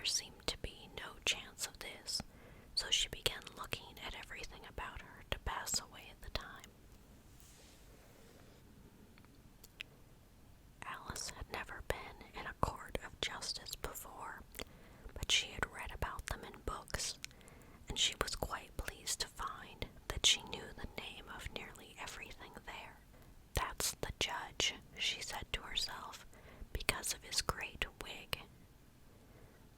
seemed to be no chance of this, so she began looking at everything about her to pass away the time. Alice had never been in a court of justice before, but she had read about them in books, and she was quite pleased to find that she knew the name of nearly everything there. "That's the judge," she said to herself, because of his great wig.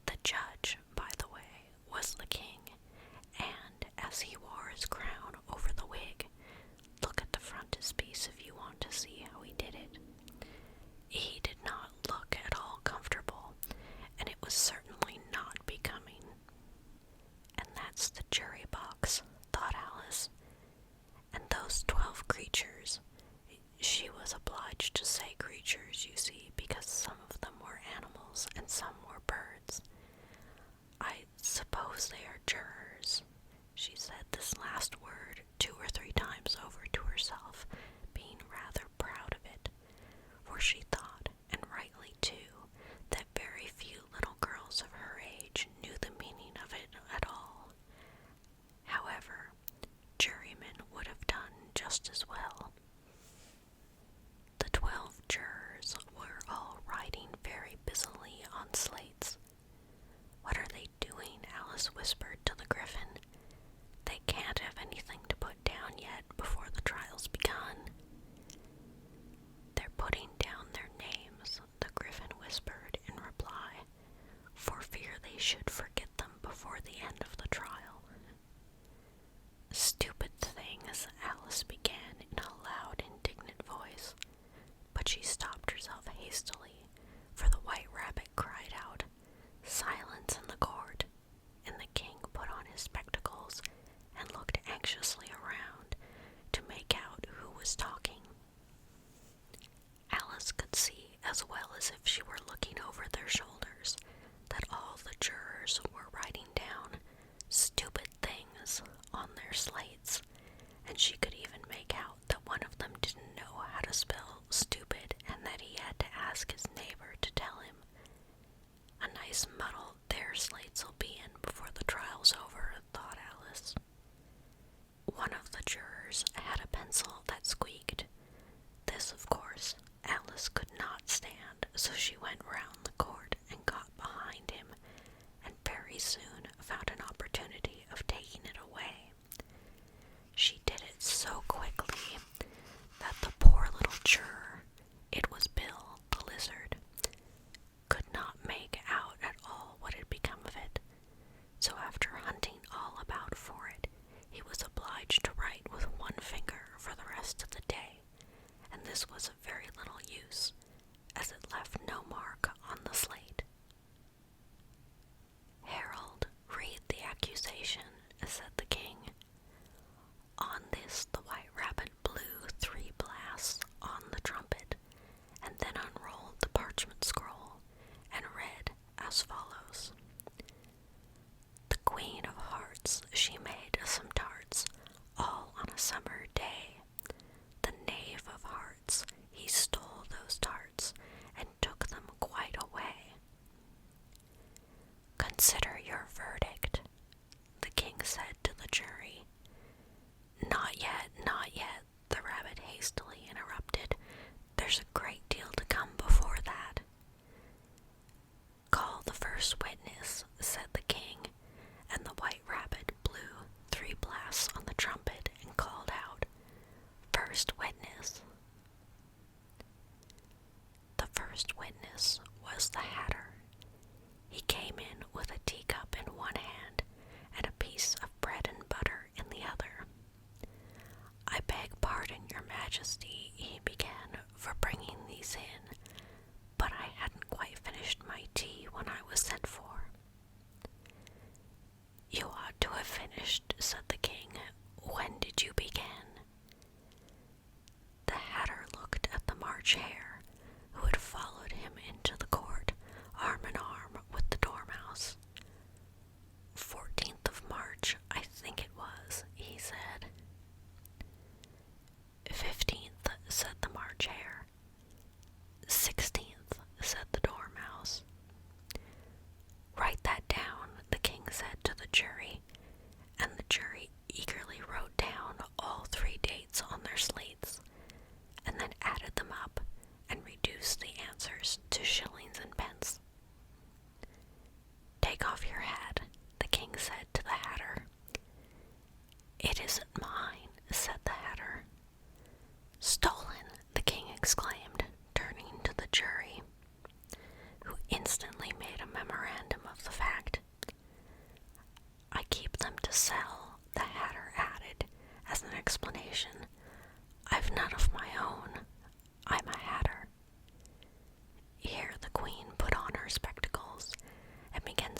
The judge, by the way, was the king, and as he wore his crown over the wig, look at the frontispiece if you want to see how he did it. He did not look at all comfortable, and it was certainly not becoming. "And that's the jury box," thought Alice. "And those 12 creatures," she was obliged to say creatures, you see, because some of them were animals and some were birds. "I suppose they are jurors." She said this last word 2 or 3 times over to herself, being rather proud of it, for she thought, and rightly too, that very few little girls of her age knew the meaning of it at all. However, jurymen would have done just as well. The 12 jurors were all writing very busily on slates. "What are they doing?" Alice whispered to the Griffin. "They can't have anything to put down yet before the trial's begun." "They're putting down their names," the Griffin whispered in reply, "for fear they should forget them before the end of the trial." "Stupid things," Alice began in a loud, indignant voice, but she stopped herself hastily, for the White Rabbit cried out, "Silence in the court," and the king put on his spectacles and looked anxiously around to make out who was talking. Alice could see, as well as if she were looking over their shoulders, that all the jurors were writing down "stupid things" on their slates, and she could even make out that one of them didn't know how to spell stupid and that he had to ask his neighbor to tell him. "A nice muddle their slates'll be in before the trial's over," thought Alice. One of the jurors had a pencil that squeaked. This, of course, Alice could not stand, so she went round the court and got behind him, and very soon found an opportunity of taking it away. She did it so quickly that the poor little juror, it was Bill the lizard, could not make out at all what had become of it, so after hunting all about for it, he was obliged to write with one finger for the rest of the day, and this was of very little use, as it left no mark on the slate. "Harold, read the accusation," said the king. On this the White Rabbit blew 3 blasts on the trumpet, and then unrolled the parchment scroll, and read as follows. "The Queen of Hearts, she made some tarts, all on a summer day. The Knave of Hearts, he stole those tarts, and took them quite away." "Consider your verdict," the king said to the jury. "Not yet, not yet," the rabbit hastily interrupted. "There's a great deal to come before that." "Call the first witness," said the king, and the White Rabbit blew 3 blasts on the trumpet and called out, "First witness." The first witness was the Hatter. He came in with a teacup in one hand and a piece of bread and butter in the other. "I beg pardon, Your Majesty," he began, "for bringing these in, but I hadn't quite finished my tea when I was sent for."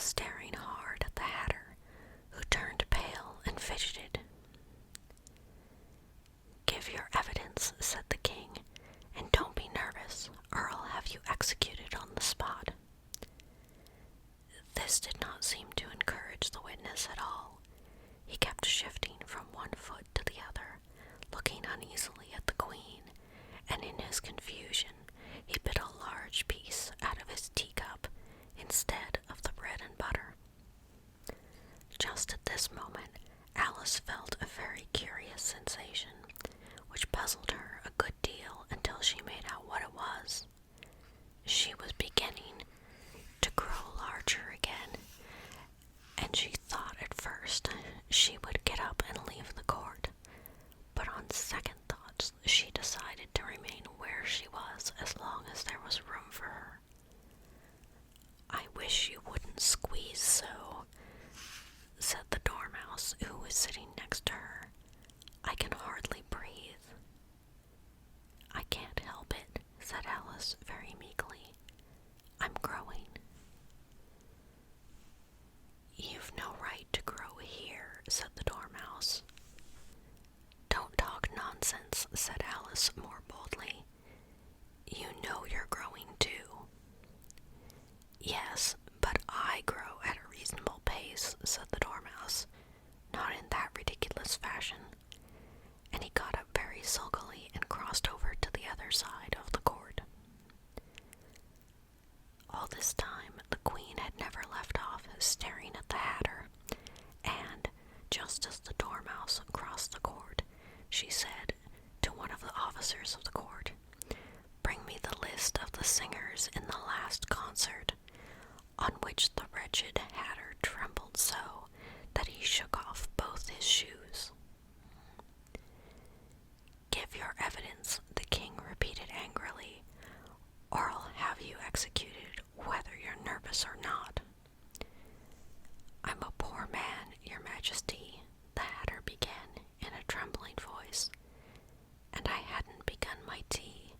staring hard at the Hatter, who turned pale and fidgeted. "Give your evidence," said the king, "and don't be nervous, or I'll have you executed on the spot." This did not seem to encourage the witness at all. He kept shifting from one foot to the other, looking uneasily at the queen, and in his confusion he bit a large piece out of his teacup instead of the bread and butter. Just at this moment, Alice felt a very curious sensation, which puzzled her a good deal until she made out what it was. She was beginning to grow larger again, and she thought at first she would get up and leave the court, but on second thoughts she decided to remain where she was as long as there was room for her. "I wish you wouldn't squeeze so," said the Dormouse, who was sitting next to her. "I can hardly breathe." "I can't help it," said Alice very meekly. "I'm growing." "You've no right to grow here," said the Dormouse. "Don't talk nonsense," said Alice more boldly. "You know you're growing too." "Yes, but I grow at a reasonable pace," said the Dormouse, "not in that ridiculous fashion." And he got up very sulkily and crossed over to the other side of the court. All this time, the queen had never left off staring at the Hatter, and, just as the Dormouse crossed the court, she said to one of the officers of the court, "Bring me the list of the singers in the last concert," on which the wretched Hatter trembled so that he shook off both his shoes. "Give your evidence," the king repeated angrily, "or I'll have you executed whether you're nervous or not." "I'm a poor man, your majesty," the Hatter began in a trembling voice, "and I hadn't begun my tea,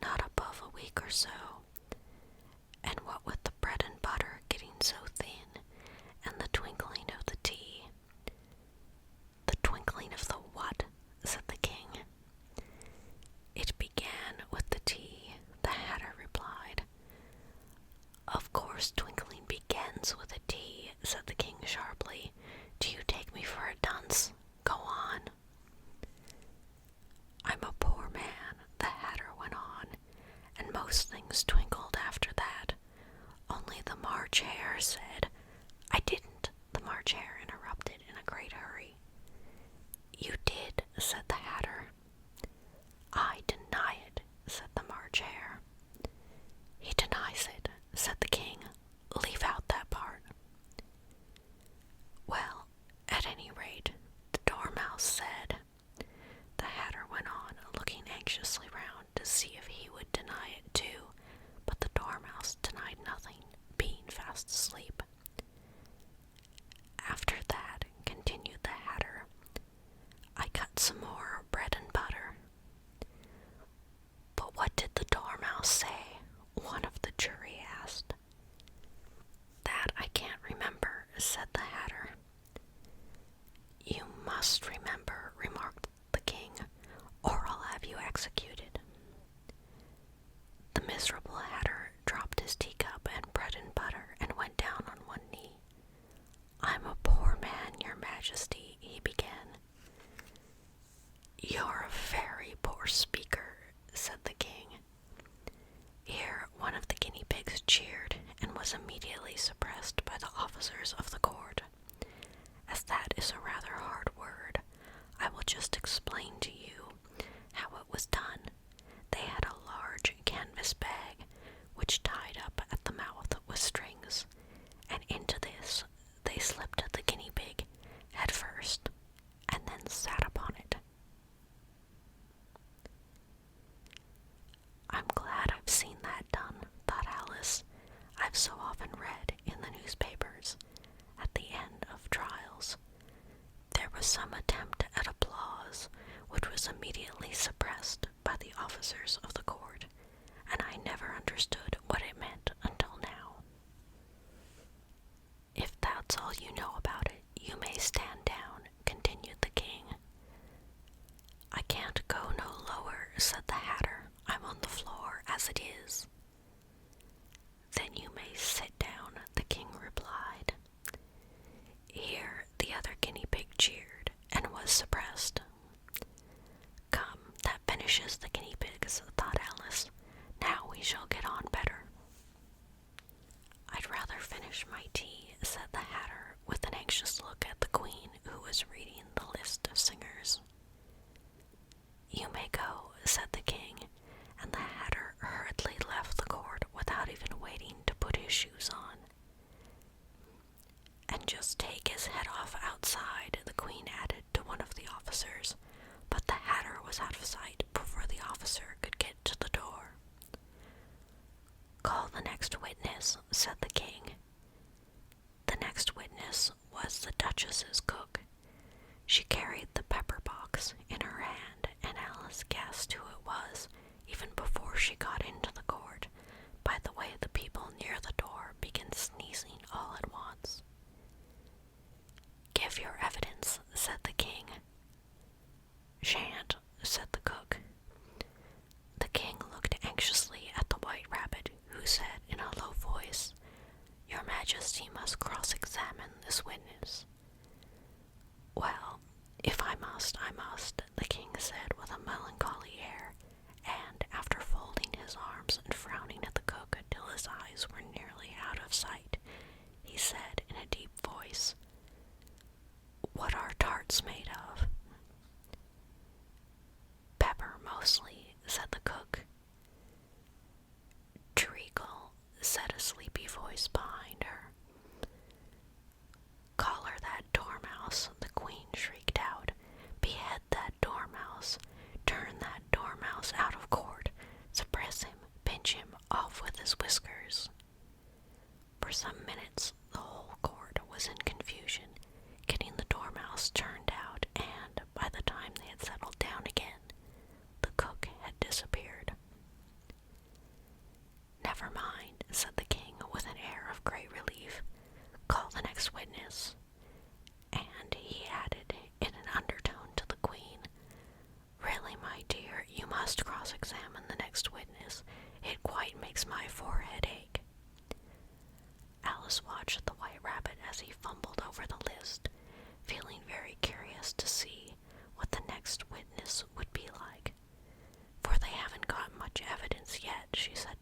not above a week or so, and what with the bread and butter getting so thin, and the twinkling of the tea—" "The twinkling of the what?" said the king. "It began with the tea," the Hatter replied. "Of course twinkling begins with a T," said the king sharply. "Do you take me for a dunce? Go on." "I'm a poor man," the Hatter went on, "and most things twinkled after that. Only the March Hare said—" "I didn't," the March Hare interrupted in a great hurry. "You did," said the Hatter. "I deny it," said the March Hare. "He denies it," said the king. "Leave out that part." "Well, at any rate, the Dormouse said—" the Hatter went on, looking anxiously round to see if he would deny it too, but the Dormouse denied nothing, being fast asleep. "After that," continued the Hatter, "I cut some more bread and butter." "But what did the Dormouse say?" one of the jury asked. "That I can't remember," said the Hatter. "You must remember," remarked the king, "or I'll have you executed." The miserable Hatter dropped his teacup and bread and butter and went down on one knee. "I'm a poor man, your majesty," he began. "You're a very poor speaker," said the king. Here one of the guinea pigs cheered and was immediately suppressed by the officers of the court. As that is a rather hard word, I will just explain to you how it was done. They had a large canvas bag, which tied up at the mouth with strings, and into this they slipped the guinea pig head first, and then sat upon it. "I'm glad I've seen that done," thought Alice. "I've so often read in the newspapers, at the end of trials, there was some attempt at applause, which was immediately suppressed by the officers of the court, and I never understood what it meant until now." my tea," said the Hatter, with an anxious look at the Queen, who was reading the list of singers. "You may go," said the King, and the Hatter hurriedly left the court without even waiting to put his shoes on. "And just take his head off outside," the Queen added to one of the officers, but the Hatter was out of sight before the officer could get to the door. "Call the next witness," said the King. The next witness was the Duchess's cook. She carried the pepper box in her hand, and Alice guessed who it was even before she got into the court, by the way the people near the door began sneezing all at once. "Give your evidence," said the King. "Shan't," said the cook. The King looked anxiously at the White Rabbit, who said in a low voice, "Your Majesty must cross-examine this witness." "Well, if I must, I must," the King said with a melancholy air, and after folding his arms and frowning at the cook till his eyes were nearly out of sight, he said in a deep voice, "What are tarts made of?" "Pepper, mostly," said the cook. "Treacle," said a sleepy voice behind her. "Collar that dormouse," the Queen shrieked out. "Behead that dormouse. Turn that dormouse out of court. Suppress him. Pinch him off with his whiskers." For some minutes the whole court was in confusion, getting the dormouse turned out, and by the time they had settled down again, the cook had disappeared. "Never mind," said the King with an air of great relief. "Call the next witness." And he added in an undertone to the Queen, "Really, my dear, you must cross-examine the next witness. It quite makes my forehead ache." Alice watched the White Rabbit as he fumbled over the list, feeling very curious to see what the next witness would be like. "For they haven't got much evidence yet," she said